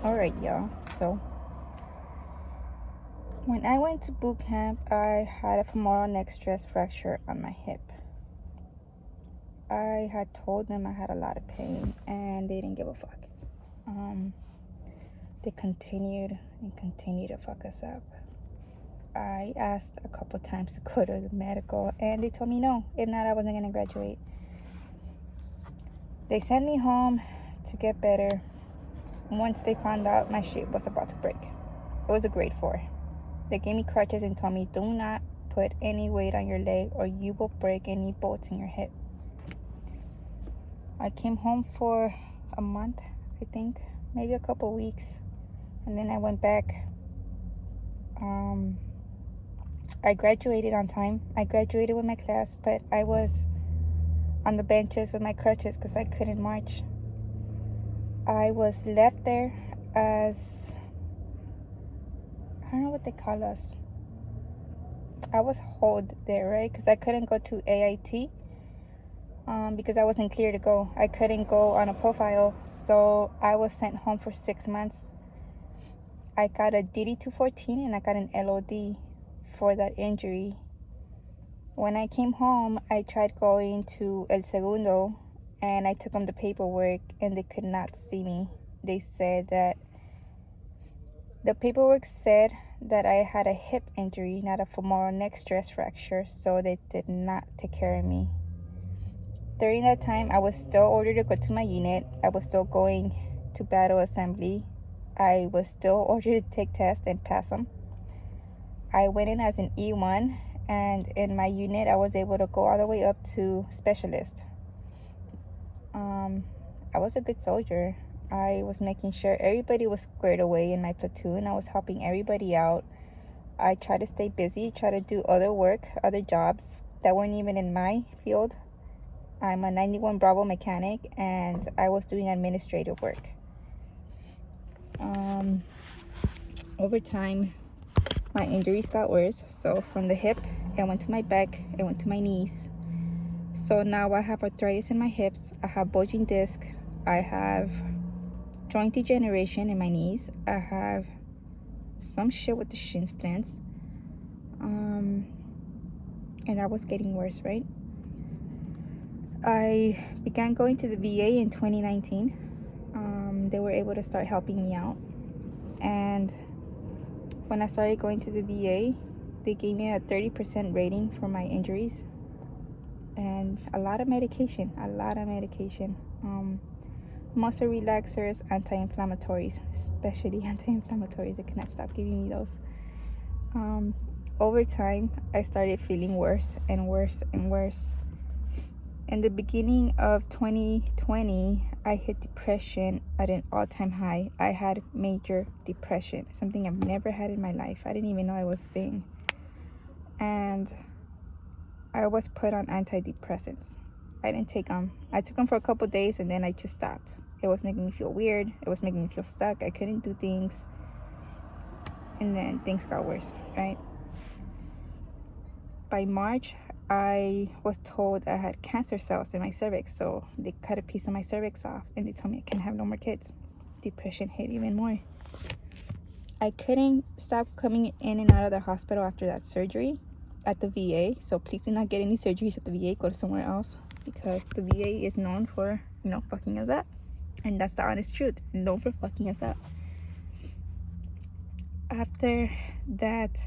Alright, y'all. So, when I went to boot camp, I had a femoral neck stress fracture on my hip. I had told them I had a lot of pain, and they didn't give a fuck. They continued and continued to fuck us up. I asked a couple times to go to the medical, and they told me no. If not, I wasn't gonna graduate. They sent me home to get better once they found out my shit was about to break. It was a grade 4. They gave me crutches and told me, do not put any weight on your leg or you will break any bolts in your hip. I came home for a month, I think, maybe a couple weeks, and then I went back. I graduated on time. I graduated with my class, but I was on the benches with my crutches because I couldn't march. I was left there as, I don't know what they call us. I was held there, right? Because I couldn't go to AIT because I wasn't clear to go. I couldn't go on a profile, so I was sent home for 6 months. I got a DD-214 and I got an LOD for that injury. When I came home, I tried going to El Segundo and I took them the paperwork and they could not see me. They said that the paperwork said that I had a hip injury, not a femoral neck stress fracture, so they did not take care of me. During that time, I was still ordered to go to my unit. I was still going to battle assembly. I was still ordered to take tests and pass them. I went in as an E1, and in my unit, I was able to go all the way up to specialist. I was a good soldier. I was making sure everybody was squared away in my platoon. I was helping everybody out. I tried to stay busy, try to do other work, other jobs that weren't even in my field. I'm a 91 Bravo mechanic, and I was doing administrative work. Over time, my injuries got worse. So from the hip, it went to my back, it went to my knees. So now I have arthritis in my hips, I have bulging disc, I have joint degeneration in my knees, I have some shit with the shin splints. And that was getting worse, right? I began going to the VA in 2019. They were able to start helping me out. And when I started going to the VA, they gave me a 30% rating for my injuries. And a lot of medication. Muscle relaxers, anti-inflammatories, especially anti-inflammatories. I cannot stop giving me those. Over time, I started feeling worse and worse and worse. In the beginning of 2020, I hit depression at an all-time high. I had major depression, something I've never had in my life. I didn't even know it was a thing. And I was put on antidepressants. I didn't take them. I took them for a couple days and then I just stopped. It was making me feel weird. It was making me feel stuck. I couldn't do things. And then things got worse, right? By March, I was told I had cancer cells in my cervix, so they cut a piece of my cervix off and they told me I can't have no more kids. Depression hit even more. I couldn't stop coming in and out of the hospital after that surgery at the VA, so please do not get any surgeries at the VA. Go to somewhere else, because the VA is known for, fucking us up. And that's the honest truth. Known for fucking us up. After that,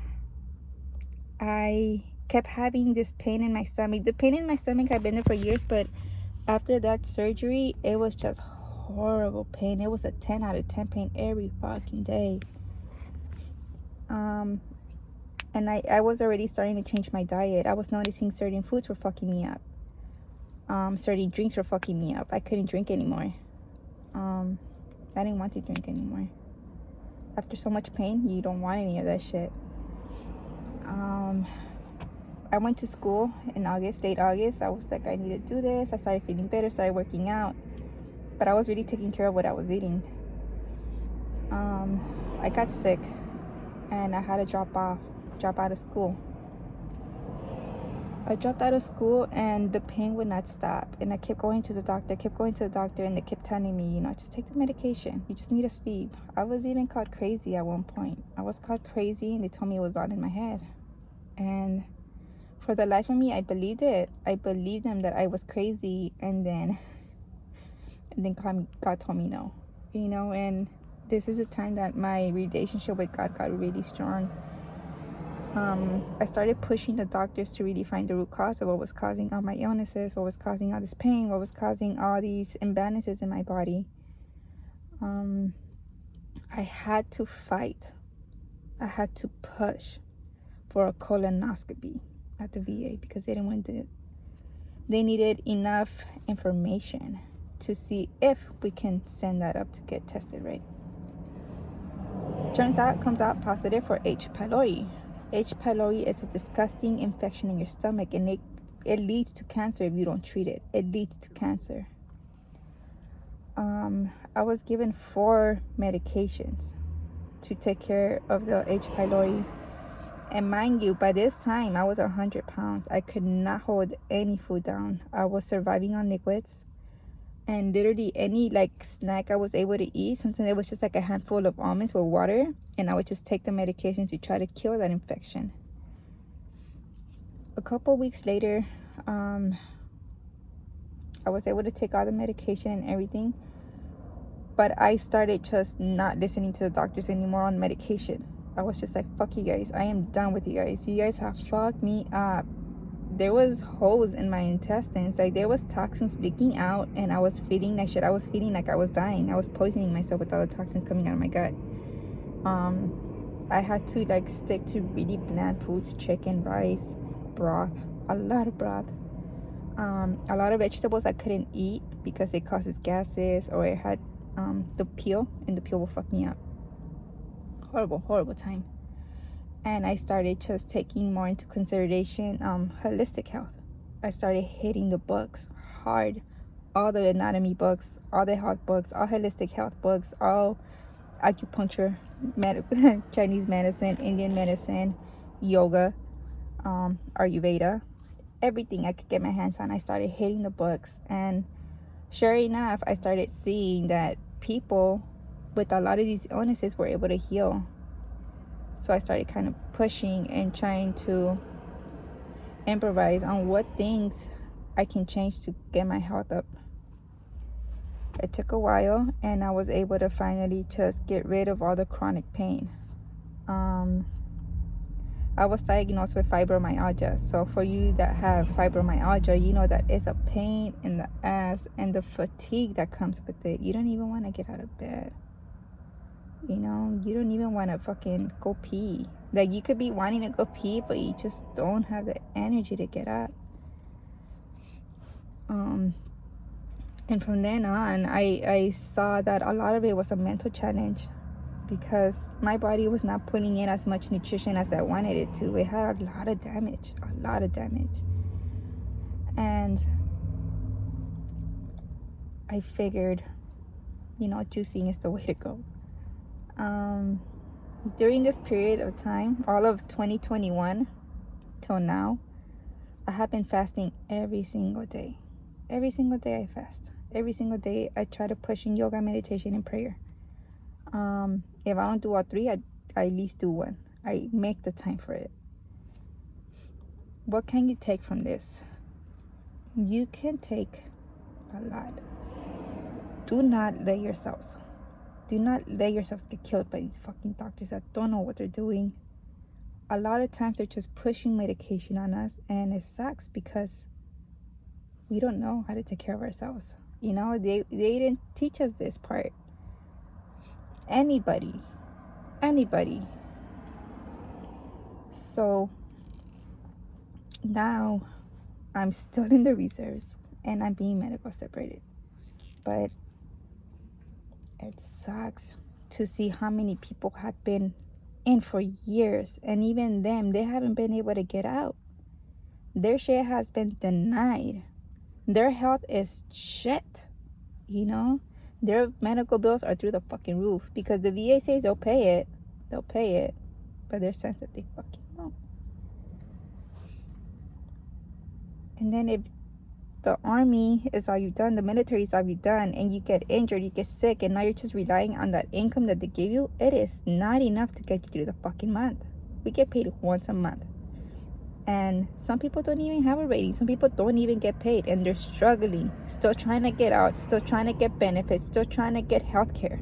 I kept having this pain in my stomach. The pain in my stomach had been there for years, but after that surgery, it was just horrible pain. It was a 10 out of 10 pain every fucking day. And I was already starting to change my diet. I was noticing certain foods were fucking me up. Certain drinks were fucking me up. I couldn't drink anymore. I didn't want to drink anymore. After so much pain, you don't want any of that shit. I went to school in late August. I was like, I need to do this. I started feeling better, started working out. But I was really taking care of what I was eating. I got sick and I had to drop out of school. I dropped out of school and the pain would not stop. And I kept going to the doctor, and they kept telling me, just take the medication. You just need to sleep. I was even called crazy at one point. I was called crazy and they told me it was all in my head. And for the life of me, I believed it. I believed them that I was crazy. And then God told me no. And this is a time that my relationship with God got really strong. I started pushing the doctors to really find the root cause of what was causing all my illnesses, what was causing all this pain, what was causing all these imbalances in my body. I had to fight. I had to push for a colonoscopy at the VA because they didn't want to. They needed enough information to see if we can send that up to get tested, right? Comes out positive for H. pylori. H. pylori is a disgusting infection in your stomach, and it leads to cancer if you don't treat it. It leads to cancer. I was given 4 medications to take care of the H. pylori. And mind you, by this time, I was 100 pounds. I could not hold any food down. I was surviving on liquids. And literally any snack I was able to eat, sometimes it was just like a handful of almonds with water, and I would just take the medication to try to kill that infection. A couple weeks later, I was able to take all the medication and everything, but I started just not listening to the doctors anymore on medication. I was just like, fuck you guys, I am done with you guys. You guys have fucked me up. There was holes in my intestines, there was toxins leaking out, and I was feeling that shit. I was feeling like I was dying. I was poisoning myself with all the toxins coming out of my gut. I had to stick to really bland foods, chicken, rice, broth, a lot of broth, a lot of vegetables I couldn't eat because it causes gases, or it had the peel, and the peel will fuck me up. Horrible time. And I started just taking more into consideration holistic health. I started hitting the books hard. All the anatomy books, all the health books, all holistic health books, all acupuncture, Chinese medicine, Indian medicine, yoga, Ayurveda, everything I could get my hands on. I started hitting the books. And sure enough, I started seeing that people with a lot of these illnesses were able to heal. So I started kind of pushing and trying to improvise on what things I can change to get my health up. It took a while, and I was able to finally just get rid of all the chronic pain. I was diagnosed with fibromyalgia. So for you that have fibromyalgia, you know that it's a pain in the ass, and the fatigue that comes with it. You don't even want to get out of bed. You don't even want to fucking go pee. You could be wanting to go pee, but you just don't have the energy to get up. And from then on, I saw that a lot of it was a mental challenge, because my body was not putting in as much nutrition as I wanted it to. It had a lot of damage. And I figured, juicing is the way to go. During this period of time, all of 2021 till now, I have been fasting every single day. Every single day I fast. Every single day I try to push in yoga, meditation, and prayer. If I don't do all 3, I at least do 1. I make the time for it. What can you take from this? You can take a lot. Do not let yourselves get killed by these fucking doctors that don't know what they're doing. A lot of times they're just pushing medication on us, and it sucks because we don't know how to take care of ourselves. They didn't teach us this part. Anybody. So now I'm still in the reserves, and I'm being medical separated. But it sucks to see how many people have been in for years, and even them, they haven't been able to get out. Their shit has been denied. Their health is shit. Their medical bills are through the fucking roof because the VA says they'll pay it, but there's sense that they fucking won't. And then if the army is all you've done, the military is all you've done, and you get injured, you get sick, and now you're just relying on that income that they give you, it is not enough to get you through the fucking month. We get paid once a month. And some people don't even have a rating. Some people don't even get paid, and they're struggling, still trying to get out, still trying to get benefits, still trying to get health care.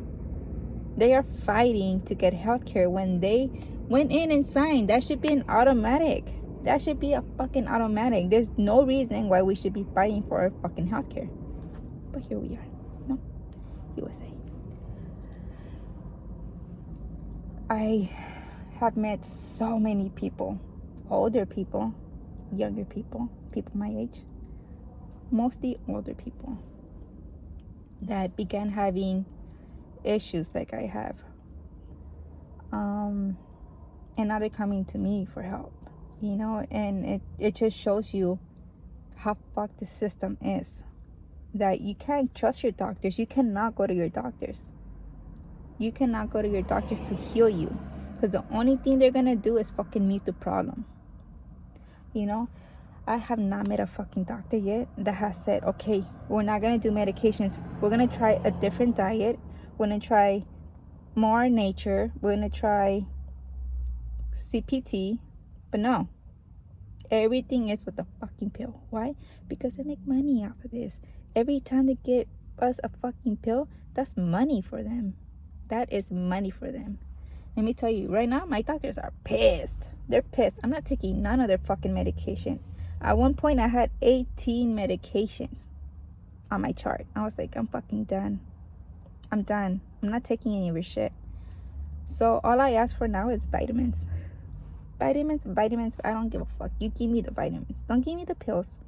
They are fighting to get health care when they went in and signed. That should be an automatic. That should be a fucking automatic. There's no reason why we should be fighting for our fucking health care. But here we are. No, USA. I have met so many people, older people, younger people, people my age, mostly older people, that began having issues like I have. And now they're coming to me for help, you know, and it just shows you how fucked the system is. That you can't trust your doctors. You cannot go to your doctors. You cannot go to your doctors to heal you, because the only thing they're gonna do is fucking mute the problem. You know, I have not met a fucking doctor yet that has said, okay, we're not gonna do medications. We're gonna try a different diet. We're gonna try more nature. We're gonna try CPT. But no, everything is with the fucking pill. Why? Because they make money off of this. Every time they give us a fucking pill, that's money for them. That is money for them. Let me tell you, right now, my doctors are pissed. They're pissed. I'm not taking none of their fucking medication. At one point, I had 18 medications on my chart. I was like, I'm fucking done. I'm done. I'm not taking any of your shit. So all I ask for now is vitamins. Vitamins. I don't give a fuck. You give me the vitamins. Don't give me the pills.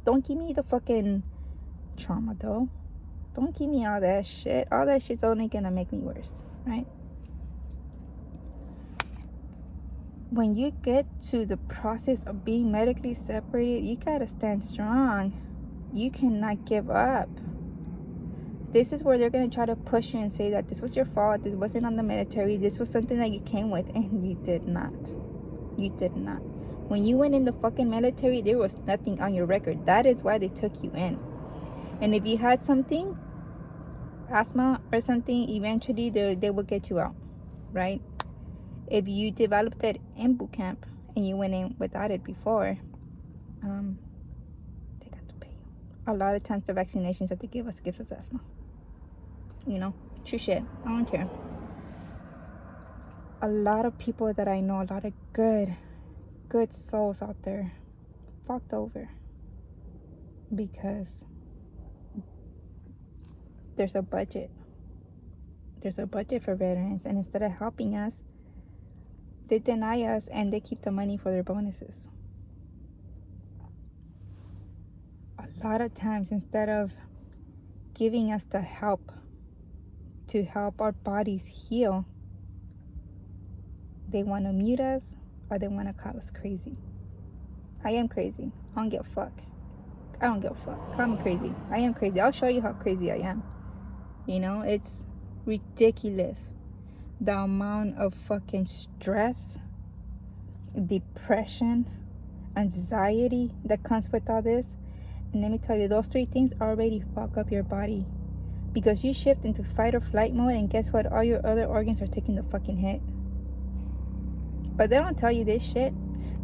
Don't give me the fucking tramadol. Don't give me all that shit. All that shit's only gonna make me worse, right? When you get to the process of being medically separated, you gotta stand strong. You cannot give up. This is where they're gonna try to push you and say that this was your fault, this wasn't on the military, this was something that you came with, and you did not. You did not. When you went in the fucking military, there was nothing on your record. That is why they took you in. And if you had something, asthma or something, eventually they will get you out, right? If you developed it in boot camp and you went in without it before, they got to pay you. A lot of times the vaccinations that they give us gives us asthma. You know, true shit. I don't care. A lot of people that I know, a lot of good souls out there, fucked over because there's a budget. There's a budget for veterans, and instead of helping us, they deny us and they keep the money for their bonuses. A lot of times, instead of giving us the help to help our bodies heal, they want to mute us or they want to call us crazy. I am crazy. I don't give a fuck. I don't give a fuck. Call me crazy. I am crazy. I'll show you how crazy I am. You know, it's ridiculous. The amount of fucking stress, depression, anxiety that comes with all this. And let me tell you, those three things already fuck up your body, because you shift into fight or flight mode, and guess what? All your other organs are taking the fucking hit. But they don't tell you this shit.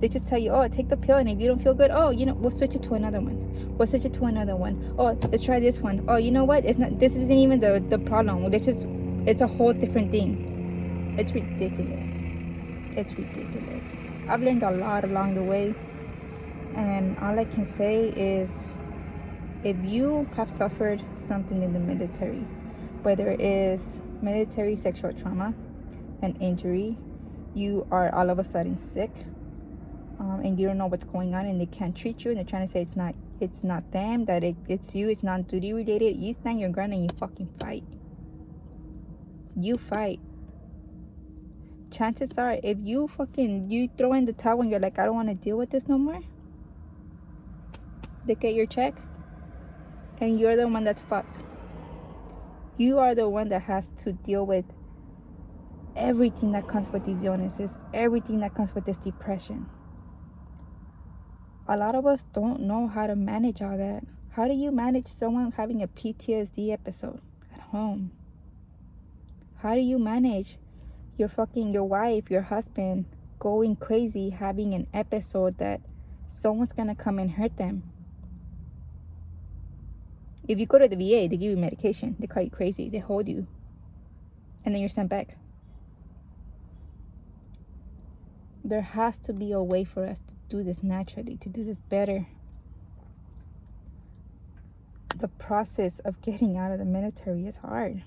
They just tell you, oh, take the pill, and if you don't feel good, oh, you know, we'll switch it to another one. We'll switch it to another one. Oh, let's try this one. Oh, you know what? It's not. This isn't even the problem. It's a whole different thing. It's ridiculous. It's ridiculous. I've learned a lot along the way, and all I can say is, if you have suffered something in the military, whether it is military sexual trauma, an injury, you are all of a sudden sick, and you don't know what's going on, and they can't treat you, and they're trying to say it's not them, that it's you, it's not duty related, you stand your ground and you fucking fight. You fight. Chances are, if you throw in the towel and you're like, I don't want to deal with this no more, they get your check, and you're the one that's fucked. You are the one that has to deal with everything that comes with these illnesses, everything that comes with this depression. A lot of us don't know how to manage all that. How do you manage someone having a PTSD episode at home? How do you manage your wife, your husband going crazy, having an episode that someone's gonna come and hurt them? If you go to the VA, they give you medication, they call you crazy, they hold you, and then you're sent back. There has to be a way for us to do this naturally, to do this better. The process of getting out of the military is hard.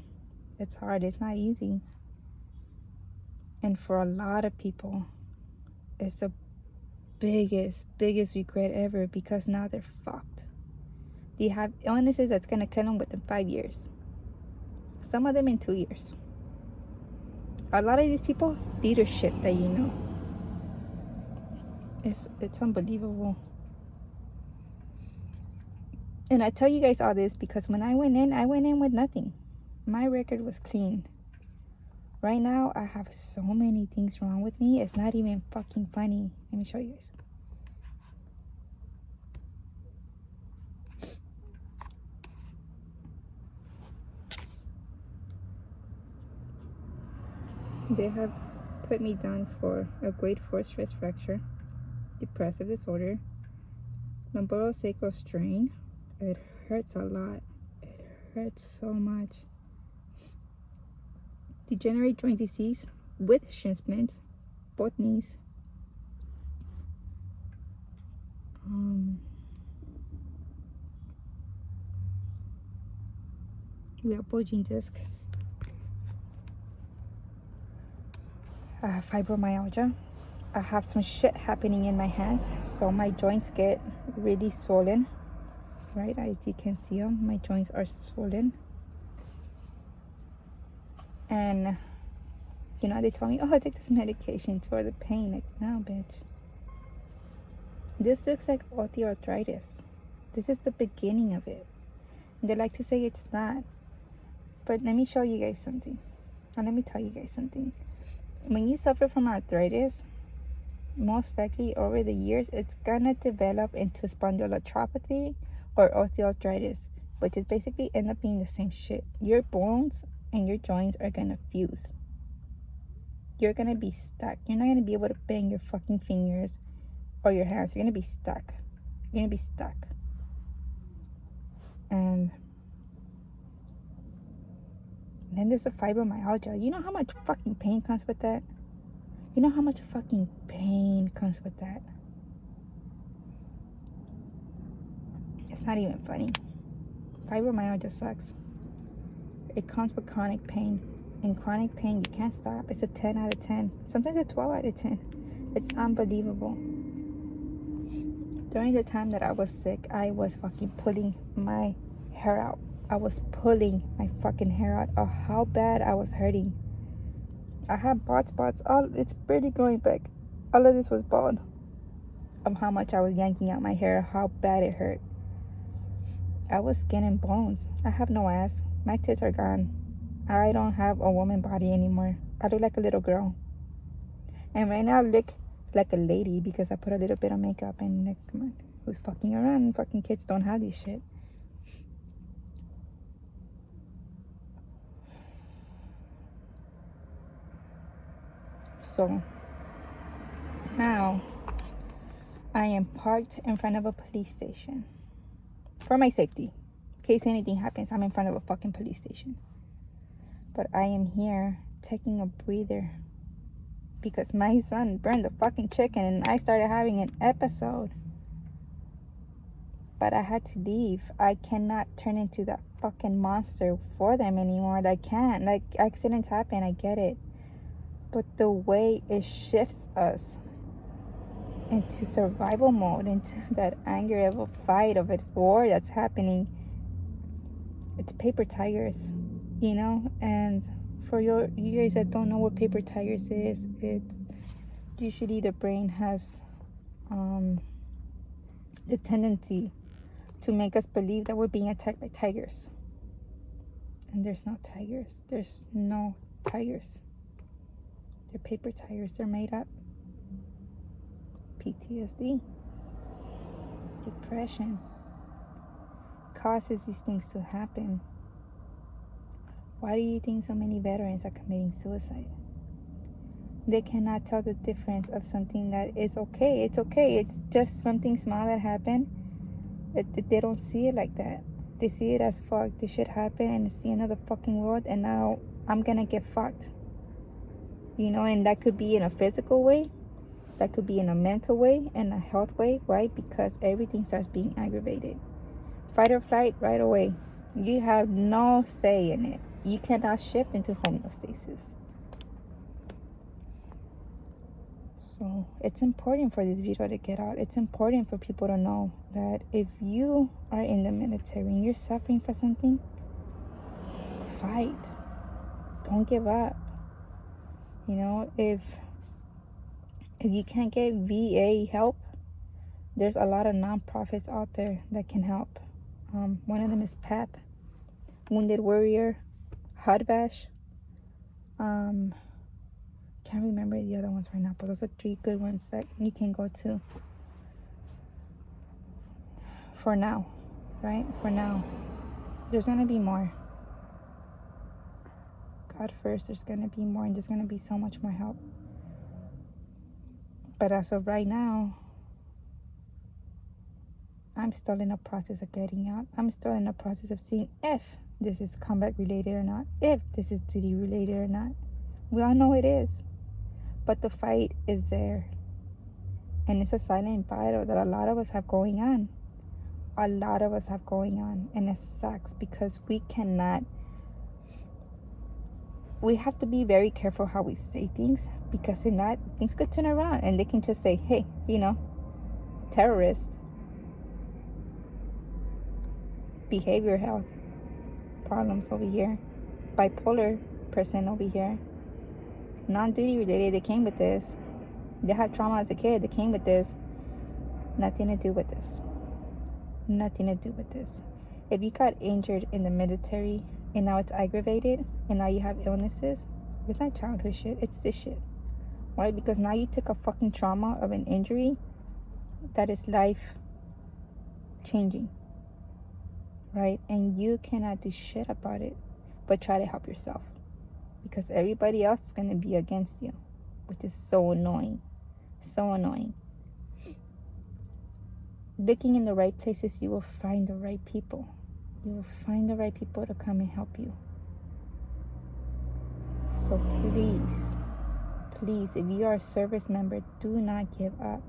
It's hard, it's not easy. And for a lot of people, it's the biggest regret ever, because now they're fucked. They have illnesses that's gonna kill them within 5 years. Some of them in 2 years. A lot of these people, leadership that you know. It's unbelievable. And I tell you guys all this because when I went in with nothing. My record was clean. Right now, I have so many things wrong with me. It's not even fucking funny. Let me show you guys. They have put me down for a grade 4 stress fracture, depressive disorder, lumbosacral strain. It hurts a lot. It hurts so much. Degenerate joint disease with shin splints, both knees. We have bulging disc. I have fibromyalgia. I have some shit happening in my hands, so my joints get really swollen. Right, if you can see them, my joints are swollen. And you know, they told me, oh, take this medication for the pain. Like, no, bitch. This looks like osteoarthritis. This is the beginning of it. And they like to say it's not. But let me show you guys something. And let me tell you guys something. When you suffer from arthritis, most likely over the years, it's gonna develop into spondyloarthropathy or osteoarthritis, which is basically end up being the same shit. Your bones and your joints are gonna fuse. You're gonna be stuck. You're not gonna be able to bend your fucking fingers or your hands. You're gonna be stuck. You're gonna be stuck. And then there's the fibromyalgia. You know how much fucking pain comes with that? You know how much fucking pain comes with that? It's not even funny. Fibromyalgia sucks. It comes with chronic pain. In chronic pain, you can't stop. It's a 10 out of 10. Sometimes a 12 out of 10. It's unbelievable. During the time that I was sick, I was fucking pulling my hair out. I was pulling my fucking hair out of how bad I was hurting. I had bald spots. It's pretty growing back. All of this was bald. Of how much I was yanking out my hair, how bad it hurt. I was skin and bones. I have no ass. My tits are gone. I don't have a woman body anymore. I look like a little girl. And right now I look like a lady because I put a little bit of makeup and like, come on, who's fucking around? Fucking kids don't have this shit. So now I am parked in front of a police station for my safety. In case anything happens, I'm in front of a fucking police station. But I am here taking a breather because my son burned the fucking chicken and I started having an episode. But I had to leave. I cannot turn into that fucking monster for them anymore. I can't. Like, accidents happen, I get it. But the way it shifts us into survival mode, into that anger of a fight, of a war that's happening, it's paper tigers, you know? And for you guys that don't know what paper tigers is, it's usually the brain has the tendency to make us believe that we're being attacked by tigers. And there's no tigers. There's no tigers. They're paper tigers. They're made up. PTSD. depression causes these things to happen. Why do you think so many veterans are committing suicide? They cannot tell the difference of something that is okay. It's okay. It's just something small that happened. They don't see it like that. They see it as fuck. This shit happened and it's the end of the fucking world, and now I'm gonna get fucked. And that could be in a physical way. That could be in a mental way and a health way, right? Because everything starts being aggravated. Fight or flight right away. You have no say in it. You cannot shift into homeostasis. So it's important for this video to get out. It's important for people to know that if you are in the military and you're suffering for something, fight. Don't give up. If you can't get VA help, there's a lot of nonprofits out there that can help. One of them is PATH, Wounded Warrior, HUD-VASH. Can't remember the other ones right now, but those are 3 good ones that you can go to for now, right? For now. There's going to be more. God first, there's going to be more, and there's going to be so much more help. But as of right now, I'm still in the process of getting out. I'm still in the process of seeing if this is combat related or not, if this is duty related or not. We all know it is. But the fight is there. And it's a silent battle that a lot of us have going on. A lot of us have going on. And it sucks because we have to be very careful how we say things, because if not, things could turn around and they can just say, hey, terrorist, behavior health problems over here, bipolar person over here, non-duty related, they came with this. They had trauma as a kid, they came with this. Nothing to do with this. Nothing to do with this. If you got injured in the military and now it's aggravated and now you have illnesses, it's not childhood shit, it's this shit. Right? Because now you took a fucking trauma of an injury that is life changing. Right? And you cannot do shit about it but try to help yourself, because everybody else is going to be against you, which is so annoying. So annoying. Looking in the right places, you will find the right people. You will find the right people to come and help you. So please, if you are a service member, do not give up.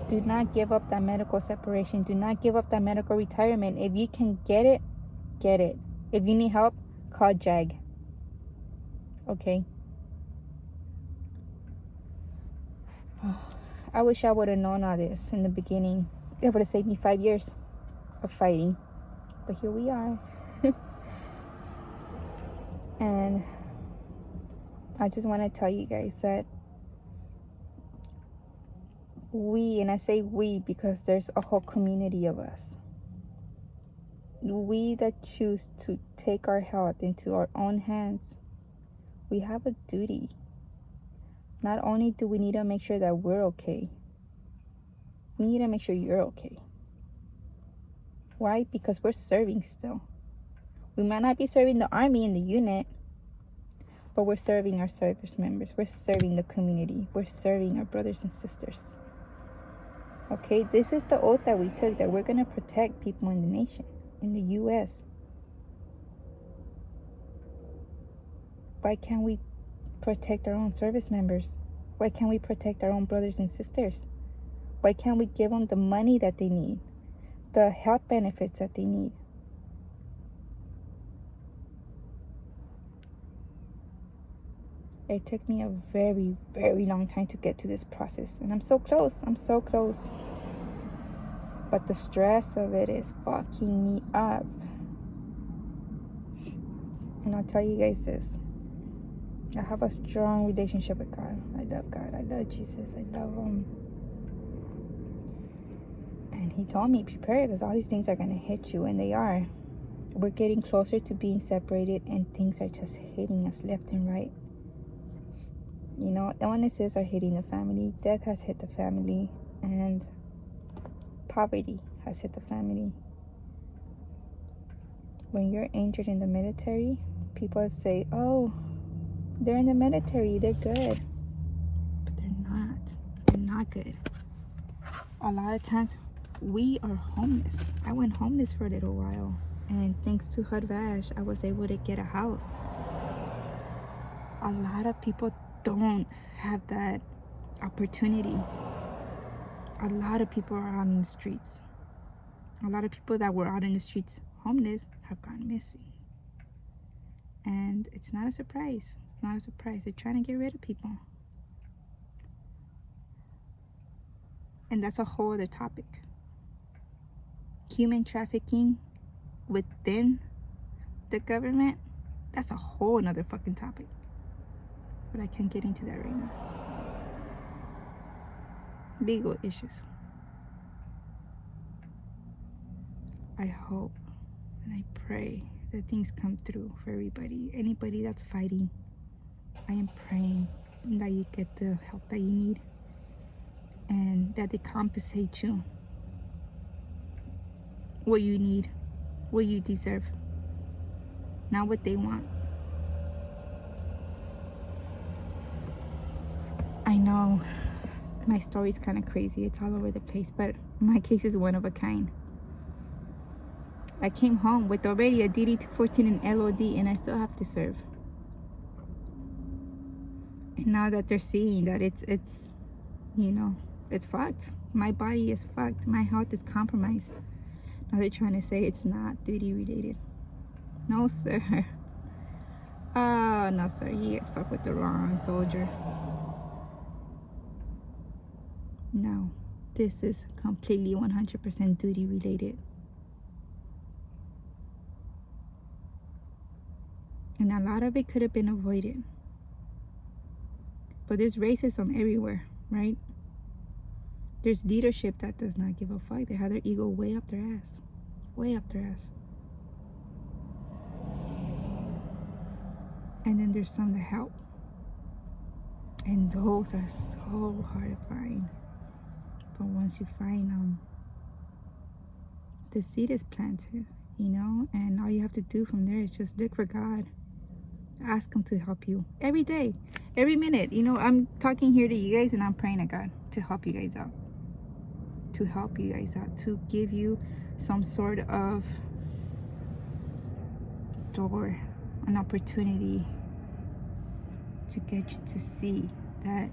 Do not give up that medical separation. Do not give up that medical retirement. If you can get it, get it. If you need help, call JAG. Okay? I wish I would have known all this in the beginning. It would have saved me 5 years of fighting. But here we are. And I just want to tell you guys that and I say we because there's a whole community of us. We that choose to take our health into our own hands, we have a duty. Not only do we need to make sure that we're okay, we need to make sure you're okay. Why? Because we're serving still. We might not be serving the army in the unit, but we're serving our service members. We're serving the community. We're serving our brothers and sisters. Okay, this is the oath that we took, that we're going to protect people in the nation, in the U.S. Why can't we protect our own service members? Why can't we protect our own brothers and sisters? Why can't we give them the money that they need, the health benefits that they need? It took me a very, very long time to get to this process, and I'm so close. I'm so close. But the stress of it is fucking me up. And I'll tell you guys this. I have a strong relationship with God. I love God. I love Jesus. I love Him. And He told me, prepare, because all these things are going to hit you. And they are. We're getting closer to being separated, and things are just hitting us left and right. Illnesses are hitting the family. Death has hit the family. And Poverty has hit the family. When you're injured in the military, people say, oh, they're in the military, they're good. But they're not. They're not good. A lot of times, we are homeless. I went homeless for a little while. And thanks to HUD-VASH, I was able to get a house. A lot of people don't have that opportunity. A lot of people are out in the streets. A lot of people that were out in the streets homeless have gone missing. And it's not a surprise. It's not a surprise. They're trying to get rid of people. And that's a whole other topic. Human trafficking within the government, that's a whole nother fucking topic. But I can't get into that right now. Legal issues. I hope and I pray that things come through for everybody. Anybody that's fighting, I am praying that you get the help that you need and that they compensate you what you need, what you deserve, not what they want. I know my story's kind of crazy. It's all over the place, but my case is one of a kind. I came home with already a DD-214 and LOD, and I still have to serve. And now that they're seeing that it's it's fucked. My body is fucked. My health is compromised. Now they're trying to say it's not duty related. No, sir. Oh, no, sir. You guys fuck with the wrong soldier. No, this is completely 100% duty related. And a lot of it could have been avoided. But there's racism everywhere, right? There's leadership that does not give a fuck. They have their ego way up their ass. Way up their ass. And then there's some that help. And those are so hard to find. But once you find them, the seed is planted, and all you have to do from there is just look for God. Ask him to help you every day, every minute. I'm talking here to you guys and I'm praying to God to help you guys out. To help you guys out. To give you some sort of door, an opportunity to get you to see that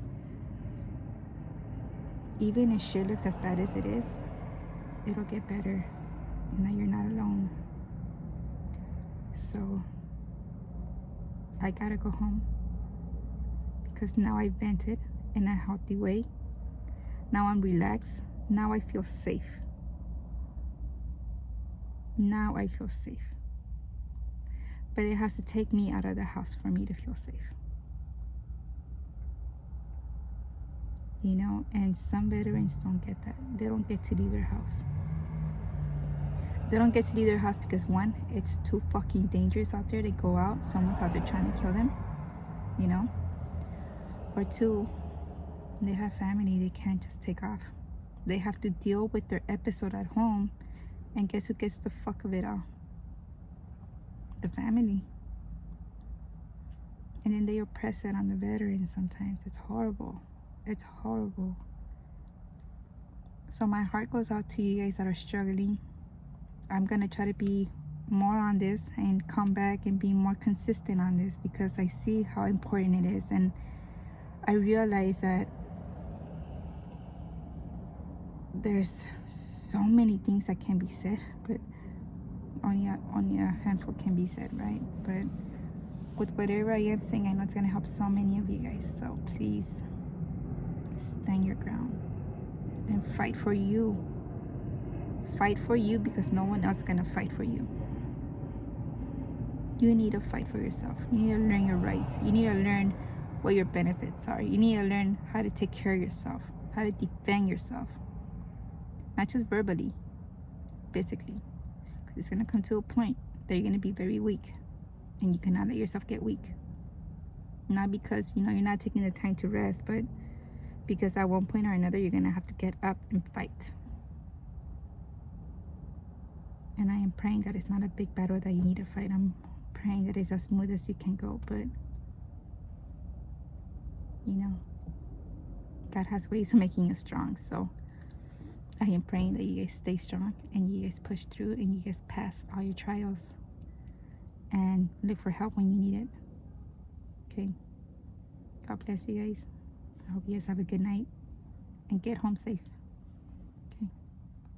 even if shit looks as bad as it is, it'll get better and that you're not alone. So I gotta go home because now I vented in a healthy way. Now I'm relaxed. Now I feel safe. Now I feel safe. But it has to take me out of the house for me to feel safe. And some veterans don't get that. They don't get to leave their house. They don't get to leave their house because one, it's too fucking dangerous out there to go out. Someone's out there trying to kill them, Or two, they have family. They can't just take off. They have to deal with their episode at home. And guess who gets the fuck of it all? The family. And then they oppress it on the veterans sometimes. It's horrible. It's horrible. So my heart goes out to you guys that are struggling. I'm going to try to be more on this and come back and be more consistent on this because I see how important it is. And I realize that there's so many things that can be said, but only a handful can be said, right? But with whatever I am saying, I know it's going to help so many of you guys. So please stand your ground and fight for you. Fight for you because no one else is going to fight for you. You need to fight for yourself. You need to learn your rights. You need to learn what your benefits are. You need to learn how to take care of yourself, how to defend yourself. Not just verbally, physically. Because it's going to come to a point that you're going to be very weak. And you cannot let yourself get weak. Not because, you're not taking the time to rest, but because at one point or another, you're going to have to get up and fight. And I am praying that it's not a big battle that you need to fight. I'm praying that it's as smooth as you can go. But, you know, God has ways of making us strong. So I am praying that you guys stay strong and you guys push through and you guys pass all your trials and look for help when you need it. Okay. God bless you guys. I hope you guys have a good night and get home safe.